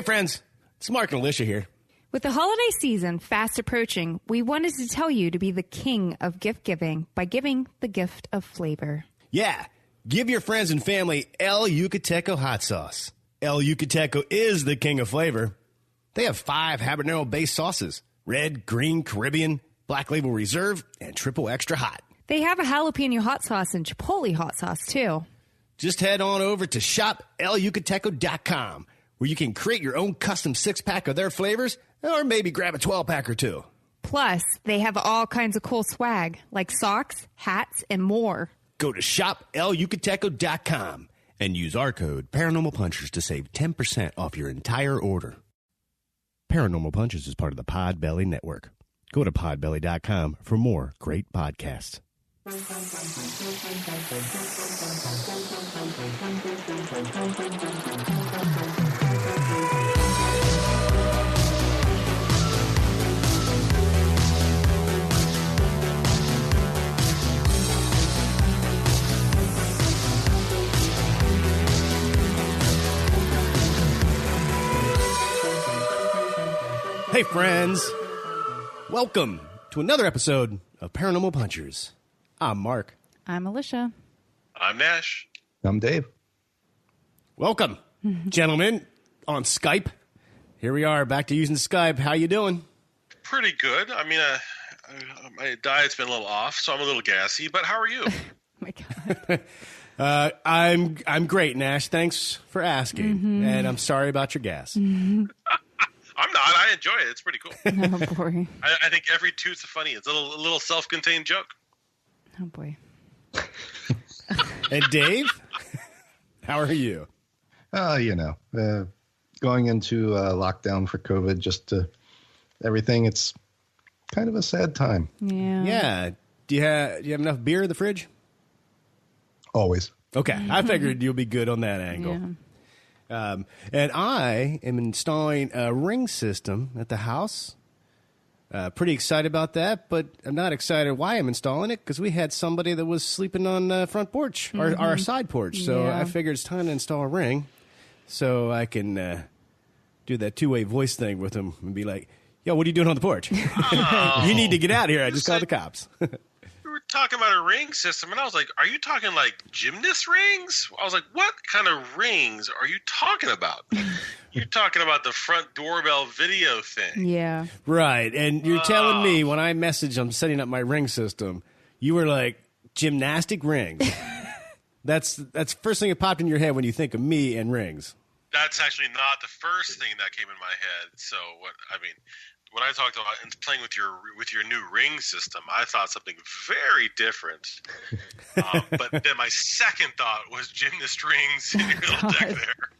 Hey, friends. It's Mark and Alicia here. With the holiday season fast approaching, we wanted to tell you to be the king of gift giving by giving the gift of flavor. Yeah. Give your friends and family El Yucateco hot sauce. El Yucateco is the king of flavor. They have 5 habanero-based sauces: red, green, Caribbean, Black Label Reserve, and triple extra hot. They have a jalapeno hot sauce and chipotle hot sauce, too. Just head on over to shopelucateco.com, where you can create your own custom 6-pack of their flavors, or maybe grab a 12-pack or 2. Plus, they have all kinds of cool swag, like socks, hats, and more. Go to shopelucateco.com and use our code Paranormal Punchers to save 10% off your entire order. Paranormal Punchers is part of the Podbelly Network. Go to podbelly.com for more great podcasts. Hey, friends. Welcome to another episode of Paranormal Punchers. I'm Mark. I'm Alicia. I'm Nash. I'm Dave. Welcome, gentlemen, on Skype. Here we are, back to using Skype. How you doing? Pretty good. I mean, my diet's been a little off, so I'm a little gassy, but how are you? Oh my God. I'm great, Nash. Thanks for asking. And I'm sorry about your gas. I'm not. I enjoy it. It's pretty cool. Oh, boy. I think every tooth's funny. It's a little self-contained joke. Oh, boy. And Dave, how are you? Going into lockdown for COVID, just everything. It's kind of a sad time. Yeah. Yeah. Do you have enough beer in the fridge? Always. Okay. I figured you'll be good on that angle. Yeah. And I am installing a ring system at the house. Pretty excited about that, but I'm not excited why I'm installing it, because we had somebody that was sleeping on the front porch, our side porch. So Yeah. I figured it's time to install a ring so I can do that two-way voice thing with him and be like, yo, what are you doing on the porch? You need to get out of here. I just called the cops. We were talking about a ring system, and I was like, are you talking like gymnast rings? I was like, what kind of rings are you talking about? You're talking about the front doorbell video thing. Yeah. Right. And you're telling me when I message I'm setting up my ring system, you were like, gymnastic rings. That's the first thing that popped in your head when you think of me and rings. That's actually not the first thing that came in my head. So when I talked about playing with your new ring system, I thought something very different. But then my second thought was gymnast rings in your little deck there.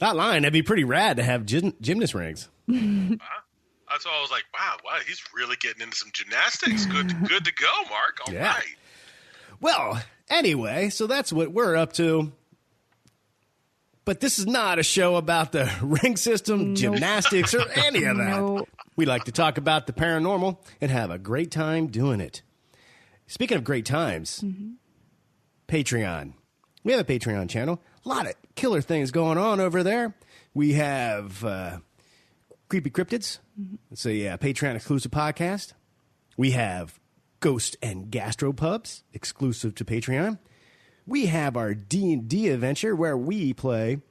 Not lying. That'd be pretty rad to have gymnast rings. That's why I was like, wow, he's really getting into some gymnastics. Good to go, Mark. All right. Well, anyway, so that's what we're up to. But this is not a show about the ring system, gymnastics, or any of that. Nope. We like to talk about the paranormal and have a great time doing it. Speaking of great times, Patreon. We have a Patreon channel. A lot of killer things going on over there. We have Creepy Cryptids. It's a Patreon exclusive podcast. We have Ghost and Gastropubs, exclusive to Patreon. We have our D&D adventure where we play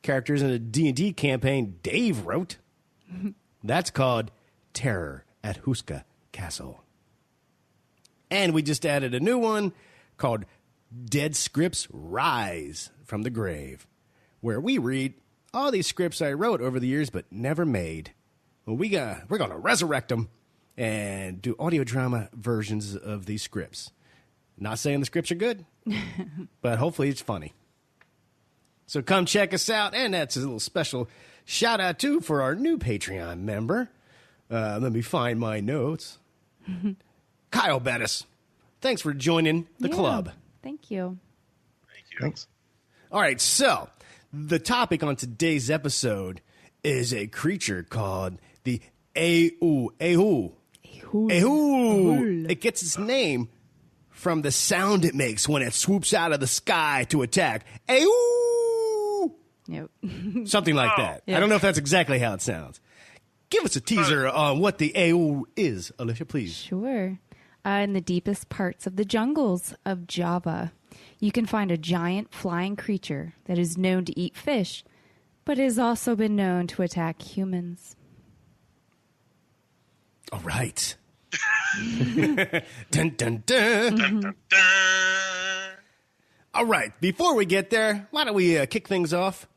characters in a D&D campaign Dave wrote. That's called Terror at Huska Castle. And we just added a new one called Dead Scripts Rise from the Grave, where we read all these scripts I wrote over the years but never made. Well, we're going to resurrect them and do audio drama versions of these scripts. Not saying the scripts are good, but hopefully it's funny. So come check us out, and that's a little special shout-out, too, for our new Patreon member. Let me find my notes. Kyle Bettis, thanks for joining the club. Thank you. Thanks. All right, so the topic on today's episode is a creature called the Ahool. It gets its name from the sound it makes when it swoops out of the sky to attack. Ahool! Yep. Something like that. Yeah. I don't know if that's exactly how it sounds. Give us a teaser on what the AHOOooOOL is, Alicia, please. Sure. In the deepest parts of the jungles of Java, you can find a giant flying creature that is known to eat fish, but has also been known to attack humans. All right. Dun, dun, dun. Dun, dun, dun. All right. Before we get there, why don't we kick things off,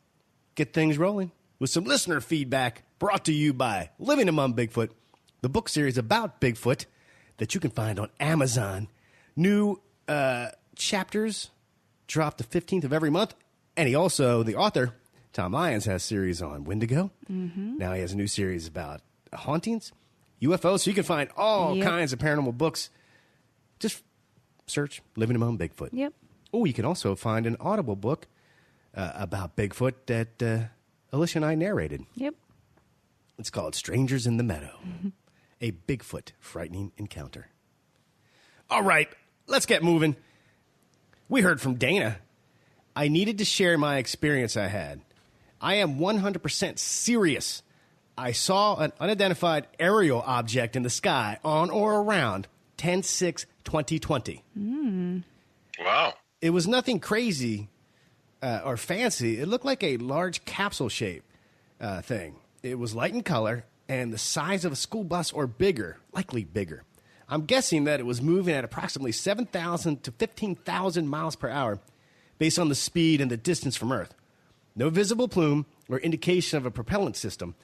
get things rolling with some listener feedback brought to you by Living Among Bigfoot, the book series about Bigfoot that you can find on Amazon. New chapters drop the 15th of every month. And the author, Tom Lyons, has series on Wendigo. Mm-hmm. Now he has a new series about hauntings, UFOs. So you can find all kinds of paranormal books. Just search Living Among Bigfoot. Yep. Oh, you can also find an Audible book about Bigfoot that Alicia and I narrated. Yep. It's called Strangers in the Meadow, a Bigfoot frightening encounter. All right, let's get moving. We heard from Dana. I needed to share my experience I had. I am 100% serious. I saw an unidentified aerial object in the sky on or around 10/6/2020. Wow. It was nothing crazy or fancy. It looked like a large capsule shape thing. It was light in color and the size of a school bus or bigger, likely bigger. I'm guessing that it was moving at approximately 7,000 to 15,000 miles per hour based on the speed and the distance from Earth. No visible plume or indication of a propellant system.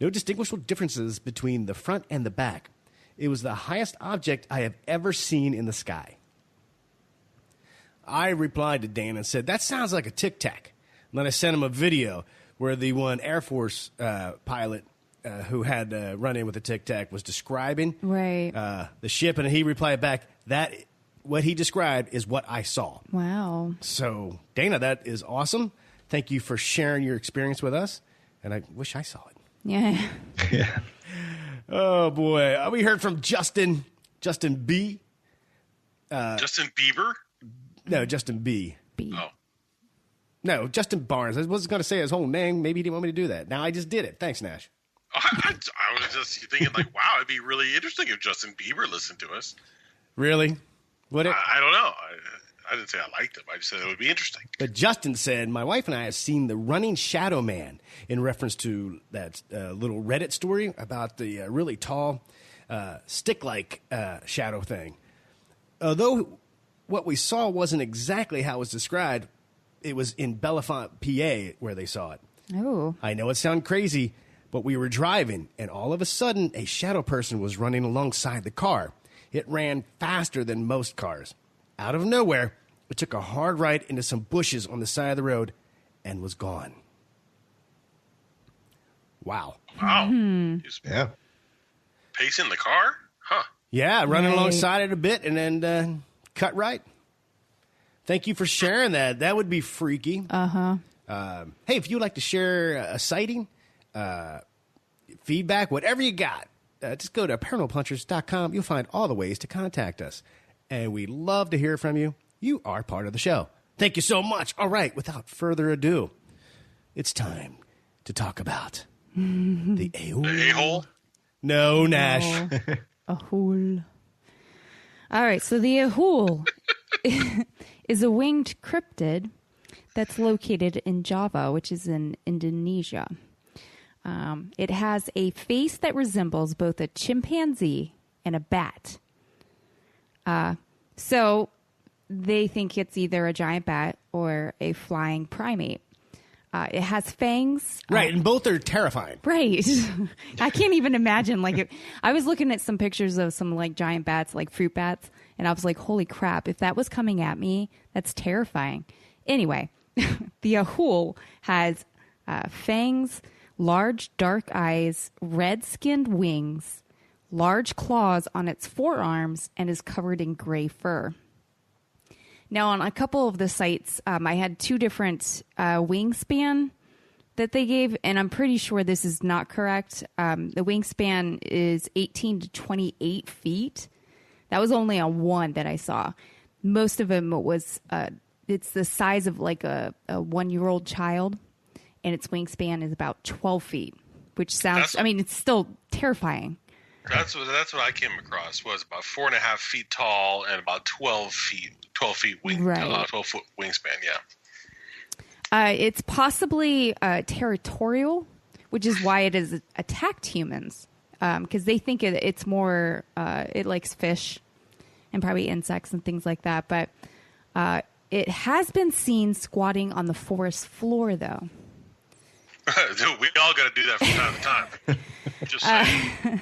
No distinguishable differences between the front and the back. It was the highest object I have ever seen in the sky. I replied to Dan and said, that sounds like a Tic Tac. And then I sent him a video where the one Air Force pilot who had run in with a Tic Tac was describing the ship. And he replied back, that what he described is what I saw. Wow. So, Dana, that is awesome. Thank you for sharing your experience with us. And I wish I saw it. Yeah. Yeah. Oh, boy. We heard from Justin B. Justin Bieber? No, Justin B. Oh. No, Justin Barnes. I was going to say his whole name. Maybe he didn't want me to do that. Now I just did it. Thanks, Nash. I was just thinking, like, wow, it'd be really interesting if Justin Bieber listened to us. Really? Would it? I don't know. I didn't say I liked him. I just said it would be interesting. But Justin said, my wife and I have seen the running shadow man in reference to that little Reddit story about the really tall stick-like shadow thing. Although what we saw wasn't exactly how it was described, it was in Bellefonte, PA, where they saw it. Oh. I know it sounds crazy, but we were driving, and all of a sudden, a shadow person was running alongside the car. It ran faster than most cars. Out of nowhere, it took a hard right into some bushes on the side of the road and was gone. Wow. Wow. He's Yeah. pacing the car? Huh. Yeah, running Right. alongside it a bit and then cut right. Thank you for sharing that. That would be freaky. Uh-huh. Hey, if you'd like to share a sighting, feedback, whatever you got, just go to paranormalpunchers.com. You'll find all the ways to contact us. And we'd love to hear from you. You are part of the show. Thank you so much. All right, without further ado, it's time to talk about the AHOOooOOL. The a-hole? No, Nash. Ahool. All right, so the Ahool is a winged cryptid that's located in Java, which is in Indonesia. It has a face that resembles both a chimpanzee and a bat. So they think it's either a giant bat or a flying primate. It has fangs. Right, and both are terrifying. Right. I can't even imagine. I was looking at some pictures of some like giant bats, like fruit bats, and I was like, holy crap, if that was coming at me, that's terrifying. Anyway, the Ahool has fangs, large dark eyes, red-skinned wings, large claws on its forearms, and is covered in gray fur. Now, on a couple of the sites, I had two different wingspan that they gave, and I'm pretty sure this is not correct. The wingspan is 18 to 28 feet. That was only on one that I saw. Most of them was, it's the size of like a 1-year-old child. and its wingspan is about 12 feet, which sounds, it's still terrifying. That's what I came across, was about 4.5 feet tall and about 12 feet right. 12 foot wingspan. Yeah. It's possibly territorial, which is why it has attacked humans, because they think it's more, it likes fish and probably insects and things like that. But it has been seen squatting on the forest floor, though. Dude, we all got to do that from time to time. Just saying. You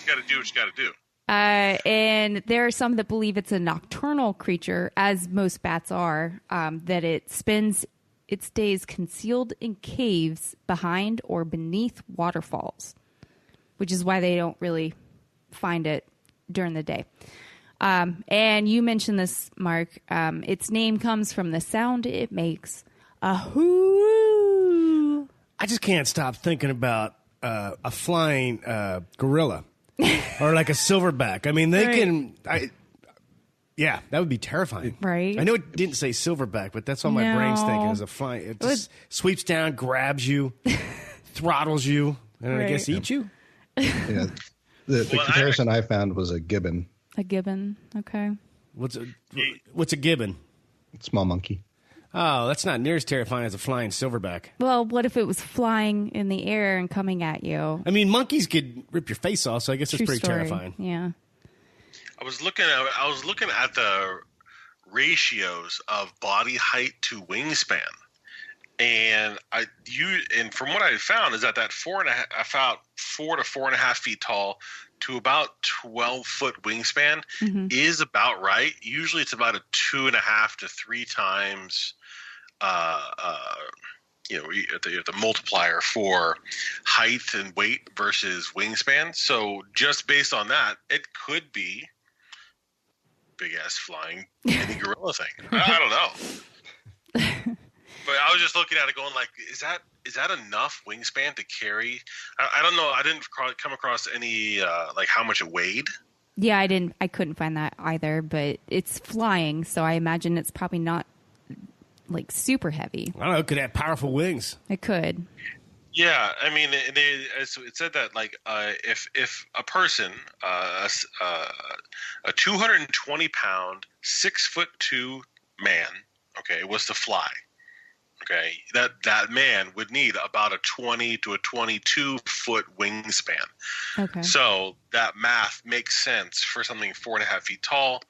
got to do what you got to do. And there are some that believe it's a nocturnal creature, as most bats are, that it spends its days concealed in caves behind or beneath waterfalls, which is why they don't really find it during the day. And you mentioned this, Mark. Its name comes from the sound it makes. Ahool. I just can't stop thinking about a flying gorilla or like a silverback. I mean, they can... Yeah, that would be terrifying. Right. I know it didn't say silverback, but that's all my brain's thinking is a flying. It just sweeps down, grabs you, throttles you, and I guess eats you. Yeah. The comparison I found was a gibbon. A gibbon, okay. What's a gibbon? Small monkey. Oh, that's not near as terrifying as a flying silverback. Well, what if it was flying in the air and coming at you? I mean, monkeys could rip your face off, so I guess it's pretty terrifying. Yeah. I was looking at the ratios of body height to wingspan, and from what I found is that 4 to 4.5 feet tall to about 12 foot wingspan is about right. Usually, it's about a 2.5 to 3 times. The multiplier for height and weight versus wingspan. So just based on that, it could be big ass flying any gorilla thing. I don't know. But I was just looking at it going like, is that enough wingspan to carry? I don't know. I didn't come across any like how much it weighed. Yeah, I couldn't find that either, but it's flying, so I imagine it's probably not like super heavy. I don't know. It could have powerful wings. It could. Yeah, I mean, it said that like if a person, a 220-pound, 6'2" man, okay, was to fly, okay, that man would need about a 20 to a 22-foot wingspan. Okay. So that math makes sense for something 4.5 feet tall.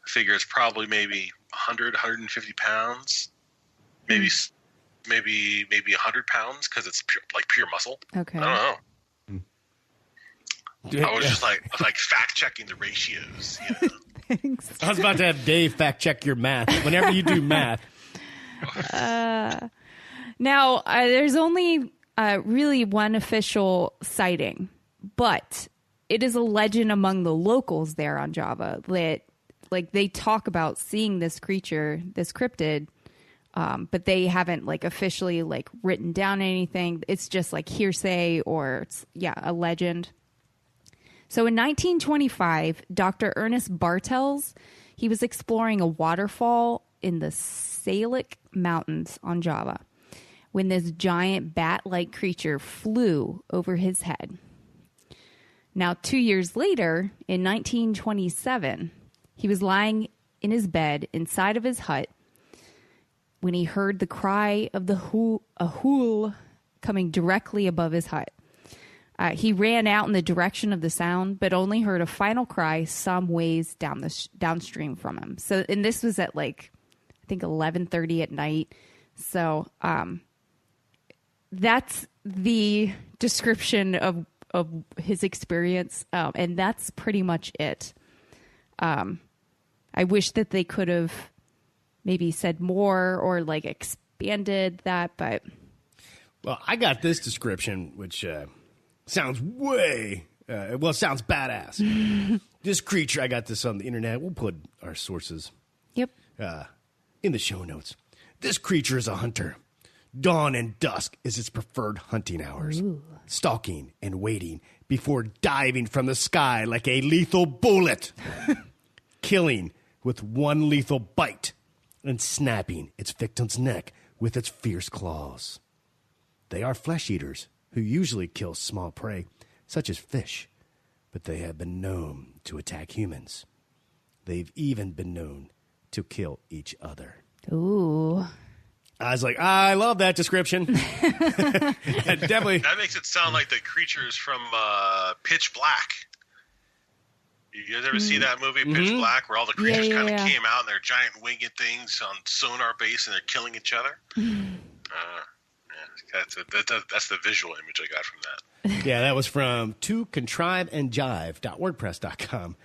I figure it's probably maybe 100, 150 pounds, maybe 100 pounds because it's pure muscle. Okay. I don't know. I was just like fact checking the ratios. You know? Thanks. I was about to have Dave fact check your math. Whenever you do math. Now, there's only really one official sighting, but it is a legend among the locals there on Java that like they talk about seeing this creature, this cryptid. But they haven't like officially like written down anything. It's just like hearsay or it's, a legend. So in 1925, Dr. Ernest Bartels, he was exploring a waterfall in the Salek Mountains on Java when this giant bat-like creature flew over his head. Now, 2 years later, in 1927, he was lying in his bed inside of his hut when he heard the cry of the Ahool coming directly above his hut. He ran out in the direction of the sound, but only heard a final cry some ways downstream from him. So, and this was at like, I think 11:30 at night. So, that's the description of his experience, and that's pretty much it. I wish that they could have maybe said more or like expanded that, but... Well, I got this description, which sounds it sounds badass. This creature, I got this on the internet. We'll put our sources Yep. In the show notes. This creature is a hunter. Dawn and dusk is its preferred hunting hours. Ooh. Stalking and waiting before diving from the sky like a lethal bullet. Killing with one lethal bite and snapping its victim's neck with its fierce claws. They are flesh eaters who usually kill small prey, such as fish, but they have been known to attack humans. They've even been known to kill each other. Ooh. I was like, I love that description. Definitely. That makes it sound like the creatures from Pitch Black. You guys ever see that movie, Pitch Black, where all the creatures kind of came out and they're giant winged things on sonar base and they're killing each other? That's the visual image I got from that. Yeah, that was from tocontriveandjive.wordpress.com.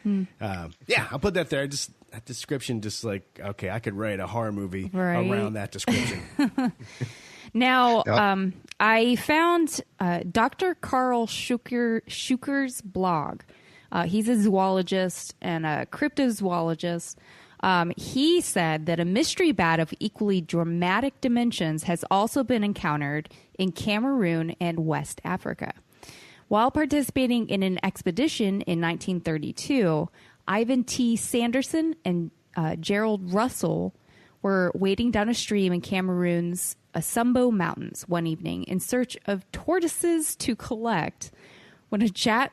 Yeah, I'll put that there. Just that description, just like, okay, I could write a horror movie around that description. Now, I found Dr. Carl Schuker's blog. He's a zoologist and a cryptozoologist. He said that a mystery bat of equally dramatic dimensions has also been encountered in Cameroon and West Africa. While participating in an expedition in 1932, Ivan T. Sanderson and Gerald Russell were wading down a stream in Cameroon's Salek Mountains one evening in search of tortoises to collect when a jet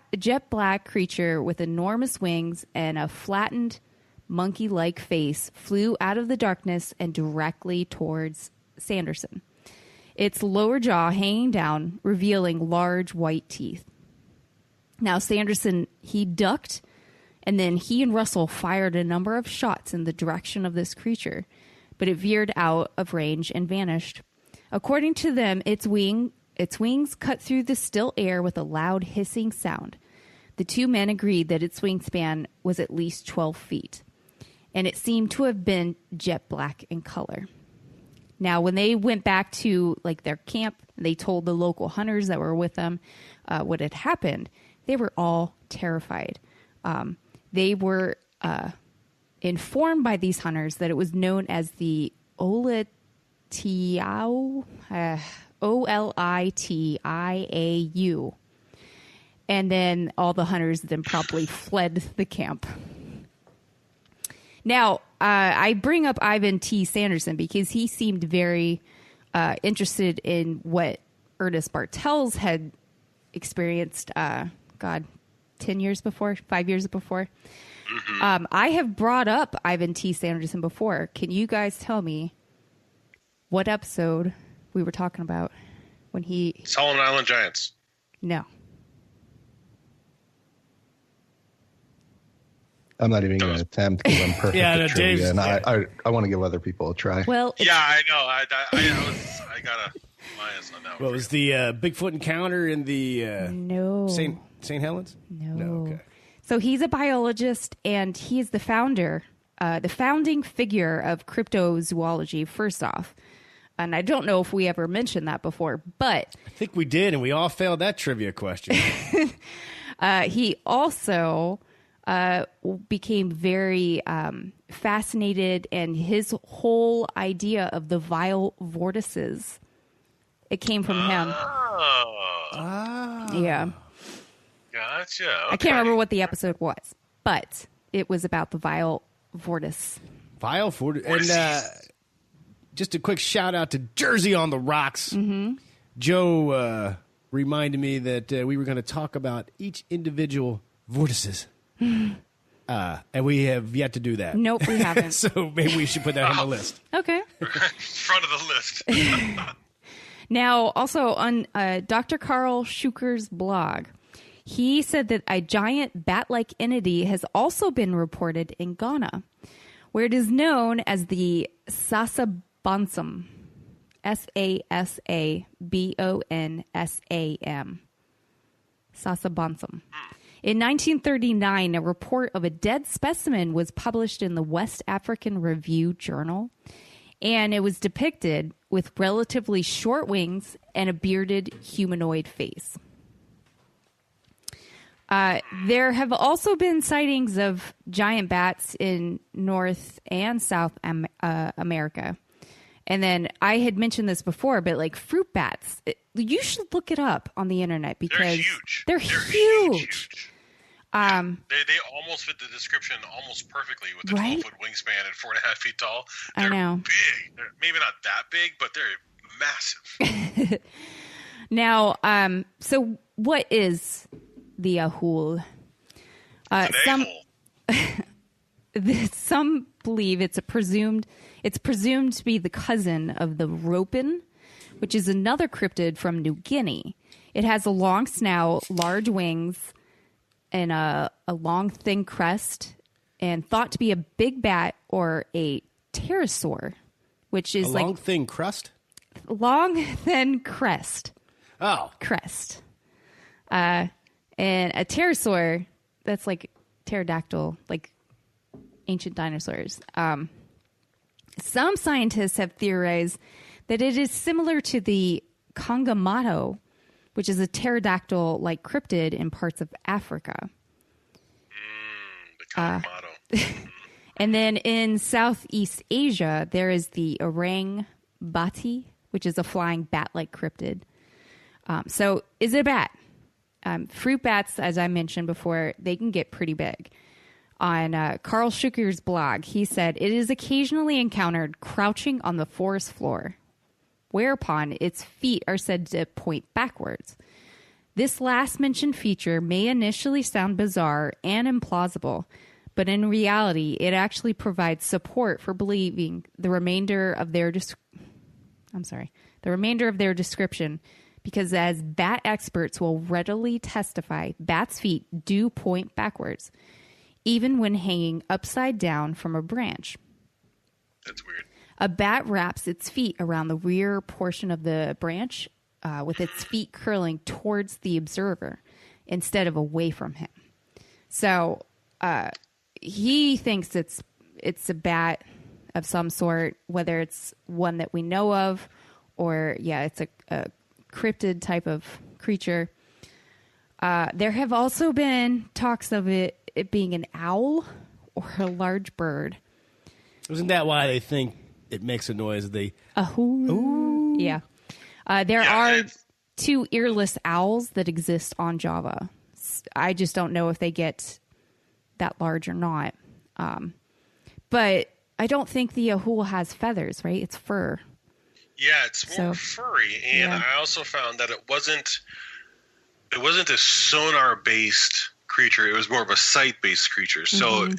black creature with enormous wings and a flattened monkey-like face flew out of the darkness and directly towards Sanderson, its lower jaw hanging down, revealing large white teeth. Now, Sanderson, he ducked, and then he and Russell fired a number of shots in the direction of this creature, but it veered out of range and vanished. According to them, its wings cut through the still air with a loud hissing sound. The two men agreed that its wingspan was at least 12 feet, and it seemed to have been jet black in color. Now, when they went back to their camp, they told the local hunters that were with them what had happened. They were all terrified. They were informed by these hunters that it was known as the Olitiau, Olitiau. And then all the hunters then promptly fled the camp. Now, I bring up Ivan T. Sanderson because he seemed very interested in what Ernest Bartels had experienced, 10 years before, 5 years before. I have brought up Ivan T. Sanderson before. Can you guys tell me what episode we were talking about when he... Solomon Island Giants. No. I'm not even going to attempt because I'm perfect at trivia, and I want to give other people a try. Well, yeah, I know. I got a bias on that one. What was the Bigfoot encounter in the no St. Helens? No. Okay. So he's a biologist, and he is the founding figure of cryptozoology, first off. And I don't know if we ever mentioned that before, but... I think we did, and we all failed that trivia question. He also became very fascinated, and his whole idea of the vile vortices, it came from him. Yeah. Gotcha. Okay. I can't remember what the episode was, but it was about the vile vortice. Vile vortice. And just a quick shout out to Jersey on the Rocks. Mm-hmm. Joe reminded me that we were going to talk about each individual vortices. And we have yet to do that. Nope, we haven't. So maybe we should put that on the list. Okay. Front of the list. Now, also on Dr. Carl Schuker's blog, he said that a giant bat-like entity has also been reported in Ghana, where it is known as the Sasabonsam. Sasabonsam. Sasabonsam. In 1939, a report of a dead specimen was published in the West African Review Journal, and it was depicted with relatively short wings and a bearded humanoid face. There have also been sightings of giant bats in North and South America. And then I had mentioned this before, but fruit bats, you should look it up on the internet because they're huge. They're huge. They almost fit the description almost perfectly with the 12-foot wingspan and 4.5 feet tall. They're I know. Big. They're maybe not that big, but they're massive. Now, so what is the Ahool? Some believe it's presumed to be the cousin of the ropin, which is another cryptid from New Guinea. It has a long snout, large wings, and a long, thin crest, and thought to be a big bat or a pterosaur, which is long, thin crust? Long, thin crest. Oh. Crest. And a pterosaur, that's like pterodactyl, like ancient dinosaurs. Some scientists have theorized that it is similar to the Kangamato, which is a pterodactyl-like cryptid in parts of Africa. The Kangamato. And then in Southeast Asia, there is the orang bati, which is a flying bat-like cryptid. So is it a bat? Fruit bats, as I mentioned before, they can get pretty big. On Carl Schucker's blog, he said, it is occasionally encountered crouching on the forest floor, whereupon its feet are said to point backwards. This last mentioned feature may initially sound bizarre and implausible, but in reality, it actually provides support for believing the remainder of their description, because as bat experts will readily testify, bats' feet do point backwards, even when hanging upside down from a branch. That's weird. A bat wraps its feet around the rear portion of the branch, with its feet curling towards the observer instead of away from him. So he thinks it's a bat of some sort, whether it's one that we know of or, it's a cryptid type of creature. There have also been talks of it being an owl or a large bird. Isn't that why they think it makes a noise? Ahool. Ooh. Yeah. There are 2 earless owls that exist on Java. I just don't know if they get that large or not. But I don't think the Ahool has feathers, right? It's fur. Yeah, it's more furry. And I also found that it wasn't a sonar-based creature. It was more of a sight-based creature. So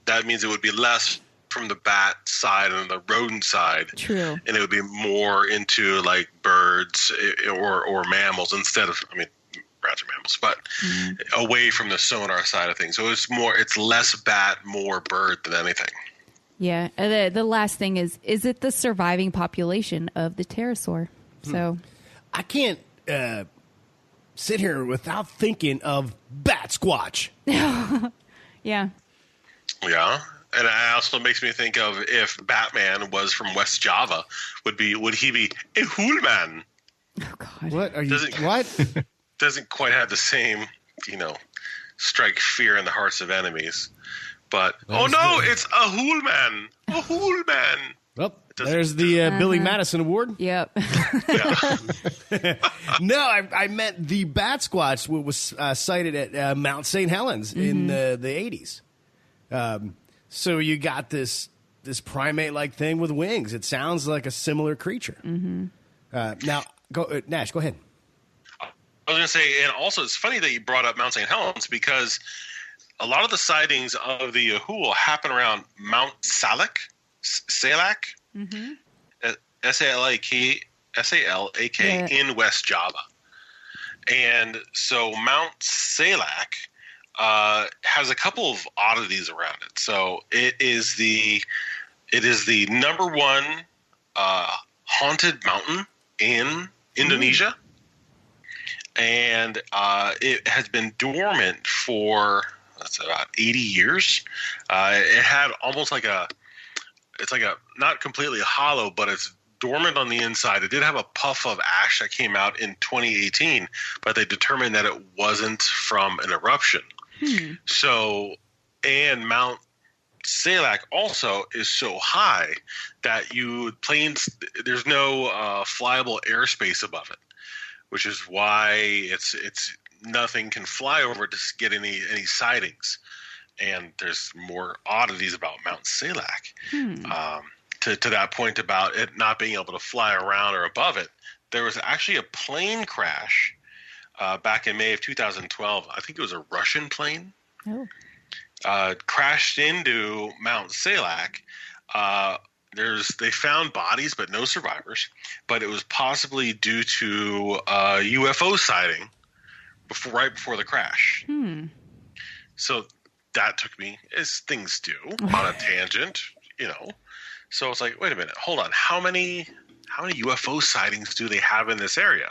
that means it would be less from the bat side and the rodent side. True. And it would be more into like birds or mammals instead of, rats are mammals, but away from the sonar side of things. So it's less bat, more bird than anything. Yeah. The last thing is it the surviving population of the pterosaur? So I can't sit here without thinking of Bat Squatch. Yeah. Yeah. And it also makes me think of if Batman was from West Java, would he be Ahool man? Oh God! What are you? What? Doesn't quite have the same, strike fear in the hearts of enemies. But it's Ahool man. Ahool man. Well, there's the Billy Madison Award. Yep. No, I meant the Bat Squatch was sighted at Mount St. Helens in the 80s. So you got this primate-like thing with wings. It sounds like a similar creature. Now, Nash, go ahead. I was going to say, and also it's funny that you brought up Mount St. Helens because a lot of the sightings of the Ahool happen around Mount Salek, S-A-L-A-K, in West Java. And so Mount Salek has a couple of oddities around it. So it is the number one haunted mountain in Indonesia. And it has been dormant for about 80 years. It had almost it's not completely hollow, but it's dormant on the inside. It did have a puff of ash that came out in 2018, but they determined that it wasn't from an eruption. So, and Mount Salek also is so high that there's no flyable airspace above it, which is why it's nothing can fly over it to get any sightings. And there's more oddities about Mount Salek. To that point about it not being able to fly around or above it, there was actually a plane crash back in May of 2012. I think it was a Russian plane. Oh. Crashed into Mount Salek. They found bodies, but no survivors. But it was possibly due to UFO sighting right before the crash. So that took me, as things do, on a tangent, So it's like, wait a minute, hold on. How many UFO sightings do they have in this area?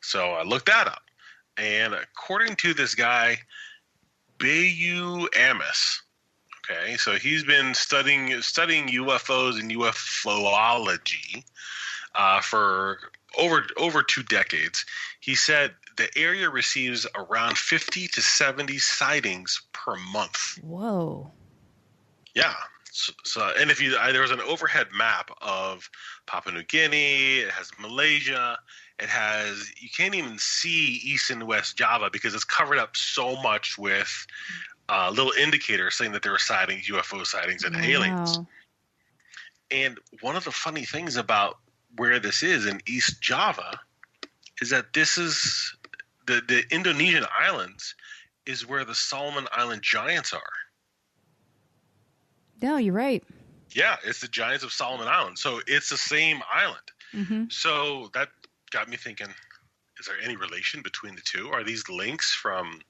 So I looked that up, and according to this guy, Bayu Amos. Okay, so he's been studying UFOs and UFOlogy for over 2 decades. He said the area receives around 50 to 70 sightings per month. Whoa. Yeah. So and if there was an overhead map of Papua New Guinea, it has Malaysia, you can't even see East and West Java because it's covered up so much with little indicators saying that there were sightings, UFO sightings, and aliens. And one of the funny things about where this is in East Java is that this is the Indonesian islands is where the Solomon Island giants are. No, you're right. Yeah, it's the giants of Solomon Island. So it's the same island. Mm-hmm. So that got me thinking, is there any relation between the two? Are these links from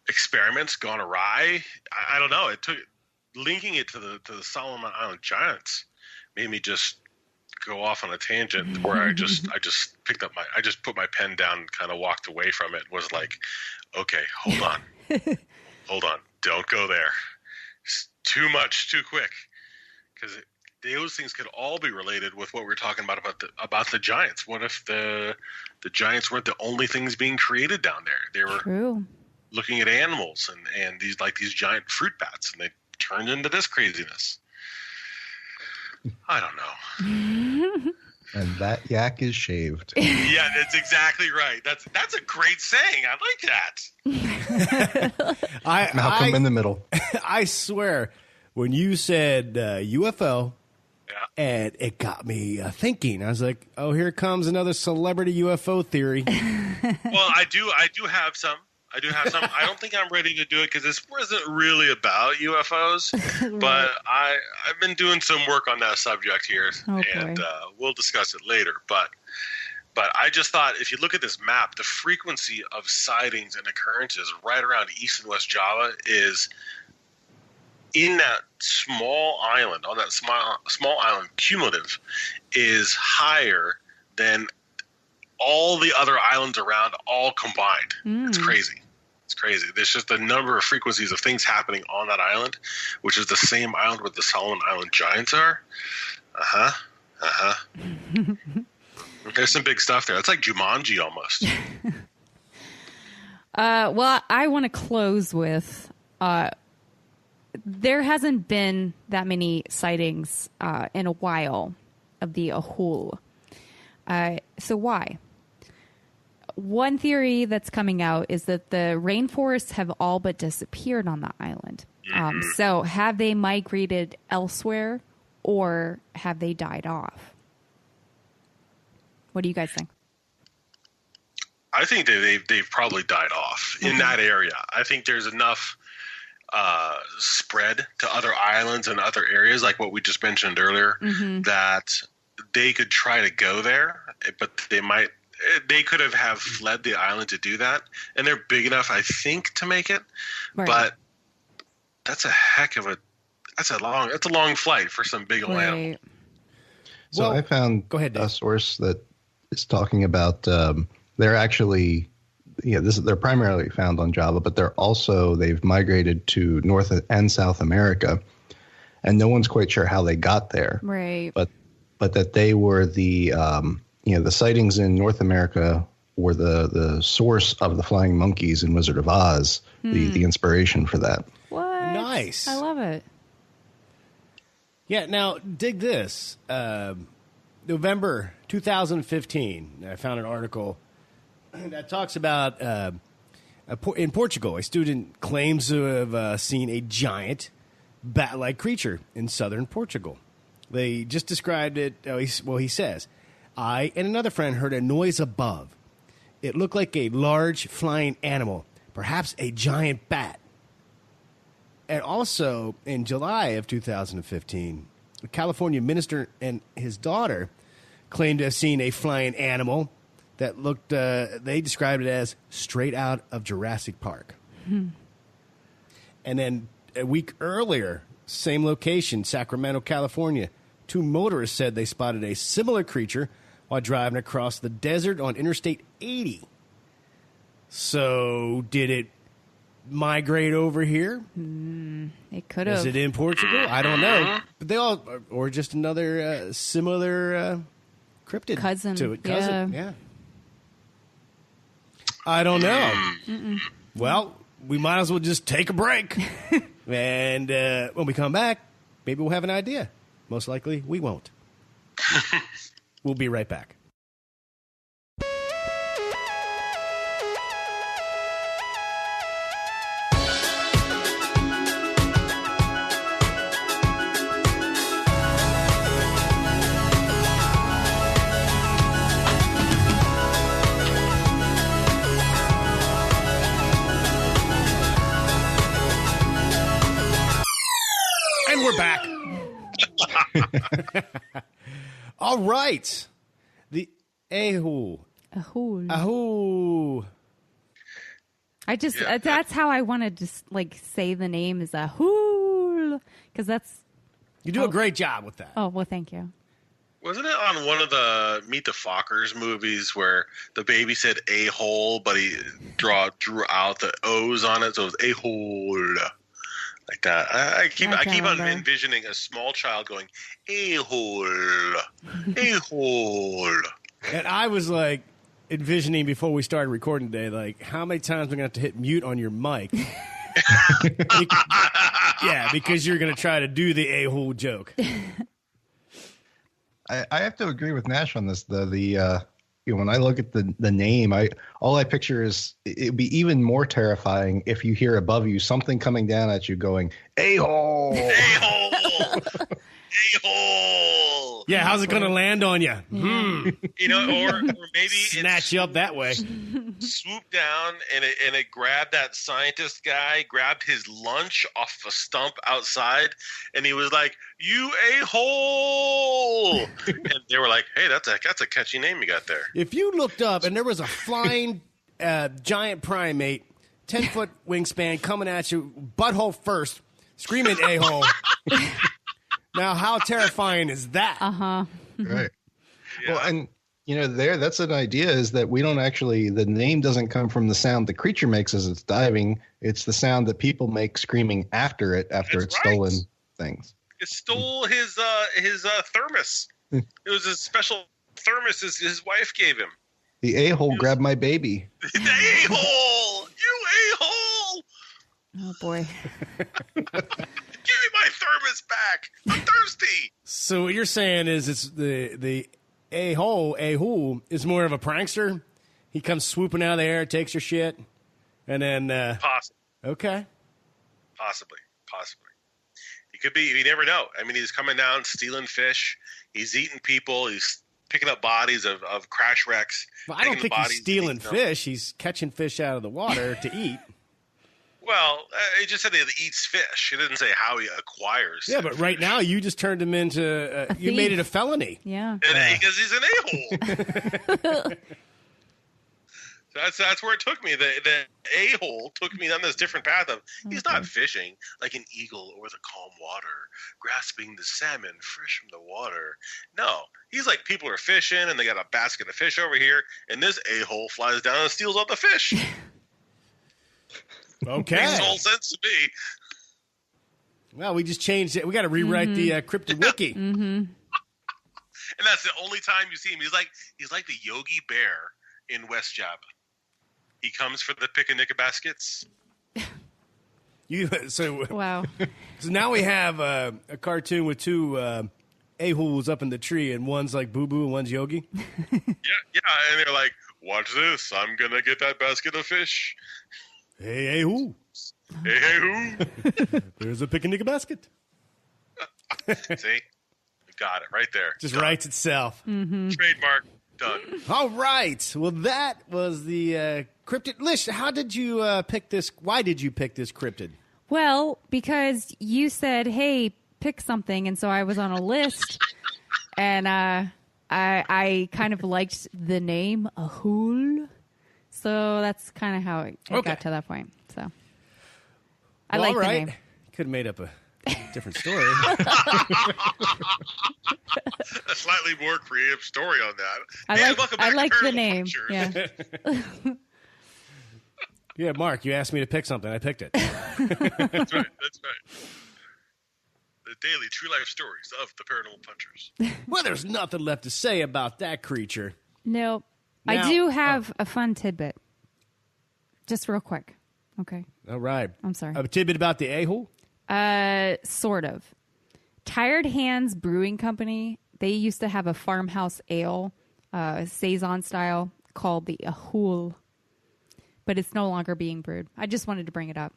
experiments gone awry? I don't know. Linking it to the Solomon Island giants made me just go off on a tangent where I just put my pen down and kind of walked away from it. Was like, okay, hold on, don't go there. It's too much, too quick, because those things could all be related with what we're talking about the giants. What if the giants weren't the only things being created down there? They were True. Looking at animals and these giant fruit bats, and they turned into this craziness. I don't know. And that yak is shaved. Yeah, that's exactly right. That's a great saying. I like that. Malcolm in the middle. I swear, when you said UFO, Yeah. and it got me thinking. I was like, "Oh, here comes another celebrity UFO theory." Well, I do have some. I I don't think I'm ready to do it because this wasn't really about UFOs, but I've been doing some work on that subject here, and we'll discuss it later. But I just thought, if you look at this map, the frequency of sightings and occurrences right around East and West Java is in that small island, on that small island, cumulative, is higher than all the other islands around all combined. It's crazy. It's crazy. There's just a number of frequencies of things happening on that island, which is the same island where the Solomon Island giants are. There's some big stuff there. It's like Jumanji almost. Well, I want to close with there hasn't been that many sightings in a while of the Ahool. So why? One theory that's coming out is that the rainforests have all but disappeared on the island. So have they migrated elsewhere, or have they died off? What do you guys think? I think they've probably died off in that area. I think there's enough spread to other islands and other areas, like what we just mentioned earlier, that they could try to go there, but they could have fled the island to do that, and they're big enough, I think, to make it. Right. But that's a long flight for some big old animal. So I found a source that is talking about they're actually they're primarily found on Java, but they've migrated to North and South America, and no one's quite sure how they got there. Right. But that they were the sightings in North America were the source of the flying monkeys in Wizard of Oz, the inspiration for that. What? Nice. I love it. Yeah, now dig this. November 2015, I found an article that talks about in Portugal, a student claims to have seen a giant bat-like creature in southern Portugal. They just described it. He says, I and another friend heard a noise above. It looked like a large flying animal, perhaps a giant bat. And also, in July of 2015, a California minister and his daughter claimed to have seen a flying animal that looked, they described it as straight out of Jurassic Park. And then a week earlier, same location, Sacramento, California, 2 motorists said they spotted a similar creature while driving across the desert on Interstate 80. So, did it migrate over here? It could have. Is it in Portugal? I don't know. But they all, or just another similar cryptid cousin to it. Cousin, yeah. I don't know. Well, we might as well just take a break. And when we come back, maybe we'll have an idea. Most likely, we won't. We'll be right back. And we're back. All right. The Ahool. Ahool. I just, that's how I want to just like say the name is Ahool. Because that's. You do a great job with that. Oh, well, thank you. Wasn't it on one of the Meet the Fockers movies where the baby said a-hole, but he drew out the O's on it, so it was a-hole. Like that. I keep on envisioning a small child going, a-hole, a-hole. And I was like envisioning before we started recording today, like how many times we're going to have to hit mute on your mic. Yeah, because you're going to try to do the a-hole joke. I have to agree with Nash on this. When I look at the name, all I picture is it'd be even more terrifying if you hear above you something coming down at you going, a-hole, a-hole, a-hole. Yeah, how's it going to land on you? You know, or maybe snatch you up that way. Swoop down and it grabbed that scientist guy, grabbed his lunch off a stump outside, and he was like, "You a-hole!" And they were like, "Hey, that's a catchy name you got there." If you looked up and there was a flying giant primate, 10-foot wingspan coming at you, butthole first, screaming a-hole. Now, how terrifying is that? Right. Yeah. Well, and that's an idea is that we don't actually, the name doesn't come from the sound the creature makes as it's diving. It's the sound that people make screaming after it's stolen things. It stole his thermos. It was a special thermos his wife gave him. The a-hole grabbed my baby. The a-hole! You a-hole! Oh, boy. Give me my thermos back. I'm thirsty. So what you're saying is it's the Ahool is more of a prankster? He comes swooping out of the air, takes your shit, and then... Possibly. Okay. Possibly. He could be. You never know. I mean, he's coming down, stealing fish. He's eating people. He's picking up bodies of crash wrecks. Well, I don't think he's stealing fish. He's catching fish out of the water to eat. Well, he just said he eats fish. He didn't say how he acquires. Yeah, but right now you just turned him into you made it a felony. Yeah, because he's an a-hole. That's where it took me. The a-hole took me on this different path of he's not fishing like an eagle over the calm water, grasping the salmon fresh from the water. No, he's like people are fishing and they got a basket of fish over here, and this a-hole flies down and steals all the fish. Okay. Makes all sense to me. Well, we just changed it. We got to rewrite the cryptid wiki. And that's the only time you see him. He's like the Yogi Bear in West Java. He comes for the picnic baskets. Wow. So now we have a cartoon with two a-holes up in the tree, and one's like Boo Boo and one's Yogi. Yeah, and they're like, "Watch this! I'm gonna get that basket of fish." Hey, a-hole. Hey, who? There's a picnic basket. See? got it right there. Just writes itself. Mm-hmm. Trademark. Done. All right. Well, that was the cryptid. Lish, how did you pick this? Why did you pick this cryptid? Well, because you said, hey, pick something. And so I was on a list. And I kind of liked the name Ahool. So that's kind of how it got to that point. So I like the name. Could have made up a different story. A slightly more creative story on that. I like the name. Yeah. Yeah, Mark, you asked me to pick something. I picked it. That's right. That's right. The daily true life stories of the Paranormal Punchers. Well, there's nothing left to say about that creature. No. I do have a fun tidbit. Just real quick. Okay. All right. I'm sorry. A tidbit about the Ahool? Sort of. Tired Hands Brewing Company, they used to have a farmhouse ale, Saison style, called the Ahool. But it's no longer being brewed. I just wanted to bring it up.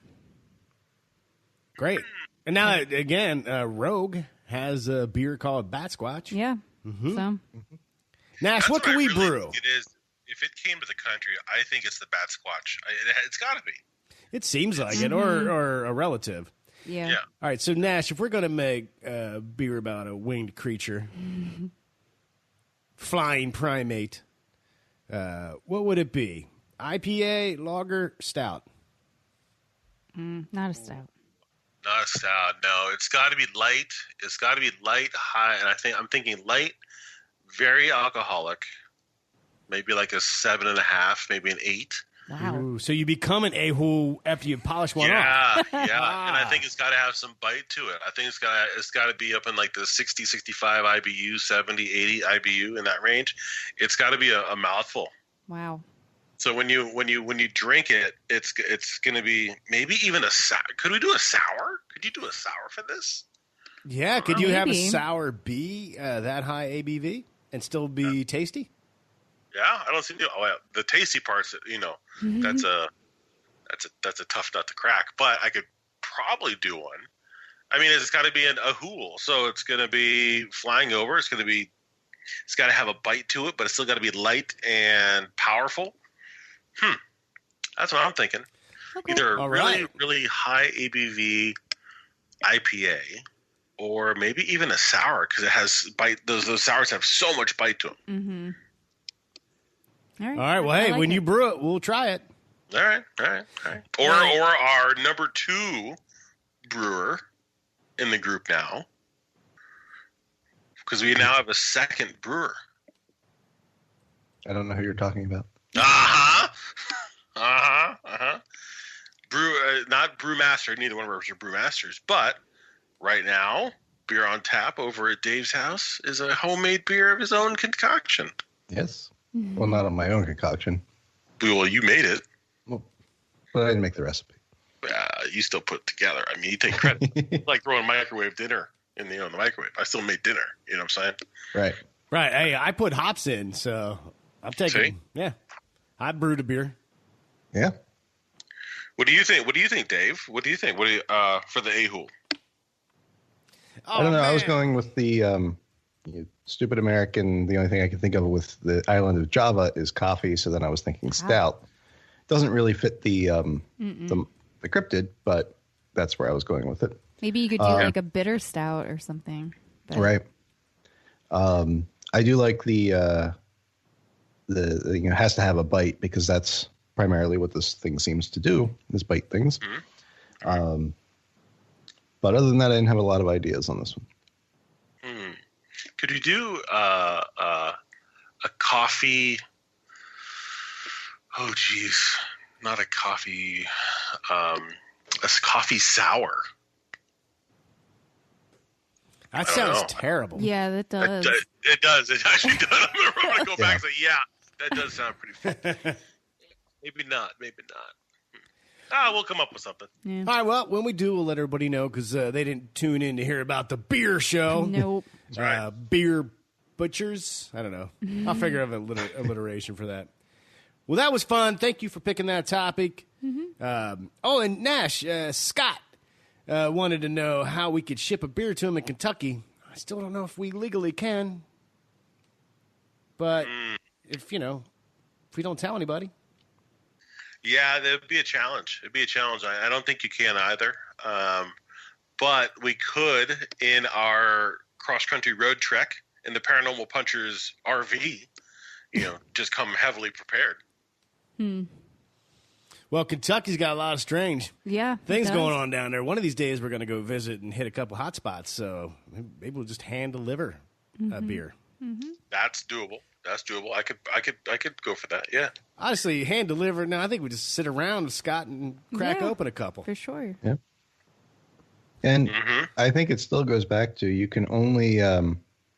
Great. And now, again, Rogue has a beer called Bat Squatch. Yeah. Mm-hmm. So, Nash, what can we brew? It is. If it came to the country, I think it's the Bat Squatch. It's got to be. It seems like it, or a relative. Yeah. All right, so Nash, if we're going to make a beer about a winged creature, flying primate, what would it be? IPA, lager, stout? Not a stout. Not a stout. No, it's got to be light. It's got to be light, high, and I'm thinking light, very alcoholic. Maybe like a 7.5, maybe an 8. Wow. Ooh, so you become an Ahool after you polish one off. Yeah. And I think it's got to have some bite to it. I think it's got to be up in like the 60, 65 IBU, 70, 80 IBU, in that range. It's got to be a mouthful. Wow. So when you drink it, it's going to be maybe even a sour. Could we do a sour? Could you do a sour for this? Yeah. Could you have a sour be that high ABV and still be tasty? Yeah, I don't see. Oh, yeah, the tasty parts. That's a tough nut to crack. But I could probably do one. I mean, it's got to be an Ahool, so it's going to be flying over. It's got to have a bite to it, but it's still got to be light and powerful. That's what I'm thinking. Okay. Either really high ABV IPA, or maybe even a sour, because it has bite. Those sours have so much bite to them. Mm-hmm. All right. Well, hey, when you brew it, we'll try it. All right. Or our number 2 brewer in the group now, because we now have a second brewer. I don't know who you're talking about. Not brewmaster. Neither one of us are brewmasters, but right now, beer on tap over at Dave's house is a homemade beer of his own concoction. Yes. Well, not on my own concoction. Well, you made it. Well, but I didn't make the recipe. You still put it together. I mean, you take credit. It's like throwing microwave dinner in the microwave. I still made dinner. You know what I'm saying? Right. Hey, I put hops in, so I'm taking. See? Yeah, I brewed a beer. Yeah. What do you think? Dave? What do you think? What do you for the Ahool? I don't know. Man. I was going with the stupid American. The only thing I can think of with the island of Java is coffee. So then I was thinking stout. Doesn't really fit the cryptid, but that's where I was going with it. Maybe you could do like a bitter stout or something. But... Right. I do like the it has to have a bite, because that's primarily what this thing seems to do, is bite things. Mm-hmm. But other than that, I didn't have a lot of ideas on this one. Could you do a coffee? Oh, geez, not a coffee. A coffee sour. That sounds terrible. Yeah, that does. It does. It actually does. I'm going to go back and say, yeah, that does sound pretty fun. Maybe not. We'll come up with something. Yeah. All right, well, when we do, we'll let everybody know, because they didn't tune in to hear about the beer show. Nope. Beer butchers. I don't know. I'll figure out an alliteration for that. Well, that was fun. Thank you for picking that topic. Mm-hmm. And Nash, Scott wanted to know how we could ship a beer to him in Kentucky. I still don't know if we legally can. But if we don't tell anybody. Yeah, that'd be a challenge. It'd be a challenge. I don't think you can either. But we could, in our cross-country road trek in the Paranormal Punchers RV, just come heavily prepared. Well, Kentucky's got a lot of strange things it going on down there. One of these days we're going to go visit and hit a couple hot spots. So maybe we'll just hand deliver a beer. Mm-hmm. That's doable. I could go for that. Yeah. Honestly, hand delivered. No, I think we just sit around with Scott and crack open a couple. For sure. Yeah. And I think it still goes back to you can only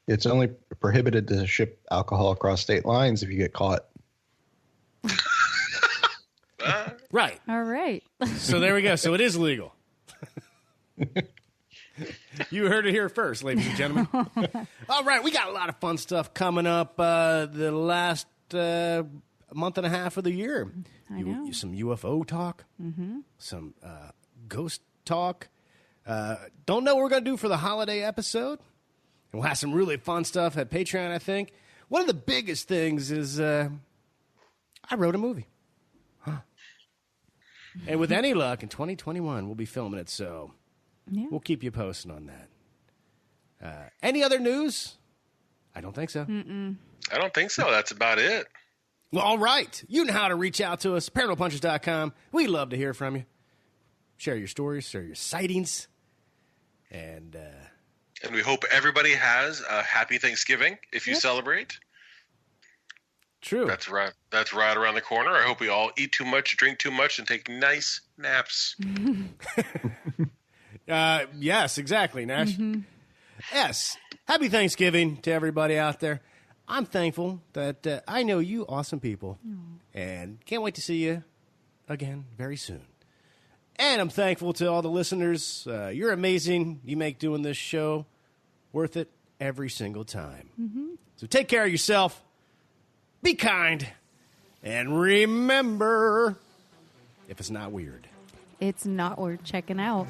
it's only prohibited to ship alcohol across state lines if you get caught. Right. All right. So there we go. So it is legal. You heard it here first, ladies and gentlemen. All right, we got a lot of fun stuff coming up the last month and a half of the year. I know. Some UFO talk, some ghost talk. Don't know what we're going to do for the holiday episode. And we'll have some really fun stuff at Patreon, I think. One of the biggest things is I wrote a movie. And with any luck, in 2021, we'll be filming it, so we'll keep you posted on that. Any other news? I don't think so. I don't think so. That's about it. Well, all right. You know how to reach out to us, paranormalpunchers.com. We love to hear from you. Share your stories, share your sightings. And we hope everybody has a happy Thanksgiving if you celebrate. True. That's right. That's right around the corner. I hope we all eat too much, drink too much, and take nice naps. Yes, exactly, Nash. Yes. Happy Thanksgiving to everybody out there. I'm thankful that I know you awesome people. And can't wait to see you again very soon. And I'm thankful to all the listeners. You're amazing. You make doing this show worth it every single time. So take care of yourself. Be kind. And remember, if it's not weird, it's not worth checking out.